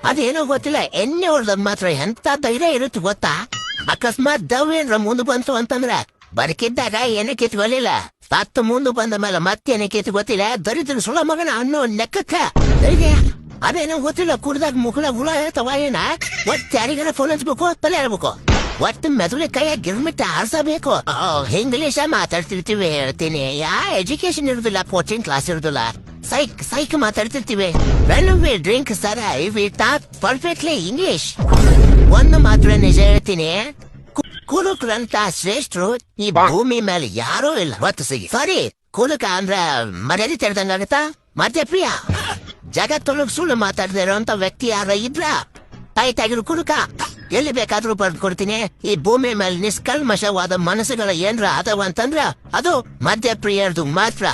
ಅದೇನೋ ಗೊತ್ತಿಲ್ಲ, ಎಣ್ಣೆ ಹೊಡೆದ್ ಮಾತ್ರ ಎಂತ ಧೈರ್ಯ ಇರುತ್ತೆ ಗೊತ್ತಾ? ಅಕಸ್ಮಾತ್ ದವ್ವೇನ್ರ ಮುಂದೆ ಬಂತು ಅಂತಂದ್ರೆ ಬದುಕಿದ್ದಾಗ ಏನೇ ಕಿತ್ಕೊಲಿಲ್ಲ, ಸತ್ತು ಮುಂದೆ ಬಂದ ಮೇಲೆ ಮತ್ತೇನೇ ಕಿತ್ಕೊತಿಲ್ಲ, ದರಿದ್ರ ಸುಳ ಮಗನ ಅನ್ನೋ ಲೆಕ್ಕಕ್ಕ ಧೈರ್ಯ. ಅದೇನೋ ಗೊತ್ತಿಲ್ಲ, ಕುಡ್ದಾಗ ಮುಖದ ಹುಳ ಹೇಳ್ತವ ಏನ, ಒಟ್ಟು ಯಾರಿಗಾರ ಫೋನ್ ಹಚ್ಬೇಕು, ತಲೆ ಹೇಳ್ಬೇಕು, ಒಟ್ಟು ಮೆದುಳಿ ಕೈಯ ಗಿರ್ಮಿಟ್ಟ ಆರ್ಸಬೇಕು. ಇಂಗ್ಲೀಷ ಮಾತಾಡ್ತಿರ್ತೀವಿ ಹೇಳ್ತೀನಿ, ಎಜುಕೇಶನ್ ಇರುದಿಲ್ಲ, ಕೋಚಿಂಗ್ ಕ್ಲಾಸ್ ಇರುದಿಲ್ಲ, ಸೈಕ್ ಮಾತಾಡ್ತಿರ್ತೀವಿ. When we drink sir we talk perfectly English. ಒಂದು ಮಾತ್ರ ನಿಜ ಹೇಳ್ತೀನಿ, ಕುರುಕ್ರಂತ ಶ್ರೇಷ್ಠರು ಈ ಭೂಮಿ ಮೇಲೆ ಯಾರೂ ಇಲ್ಲ. ಒತ್ತು ಸಿಗಿ ಸಾರಿ, ಕುರುಕ ಅಂದ್ರ ಮರ್ಯಾದೆ ತೆರೆದಂಗಾಗತ್ತಾ? ಮದ್ಯಪ್ರಿಯ ಜಗತ್ತೊಳಗ್ ಸುಳ್ಳು ಮಾತಾಡದೇ ಇರೋಂತ ವ್ಯಕ್ತಿ ಯಾರ ಇದ್ರ ತಾಯಿತಾಗಿರು ಕುರುಕ. ಎಲ್ಲಿ ಬೇಕಾದ್ರೂ ಬರ್ದು ಕೊಡ್ತೀನಿ. ಈ ಭೂಮಿ ಮೇಲೆ ನಿಷ್ಕಲ್ಮಶವಾದ ಮನಸ್ಸುಗಳ ಏನ್ರ ಅದಾವ ಅಂತಂದ್ರ ಅದು ಮದ್ಯಪ್ರಿಯರ್ದು ಮಾತ್ರ.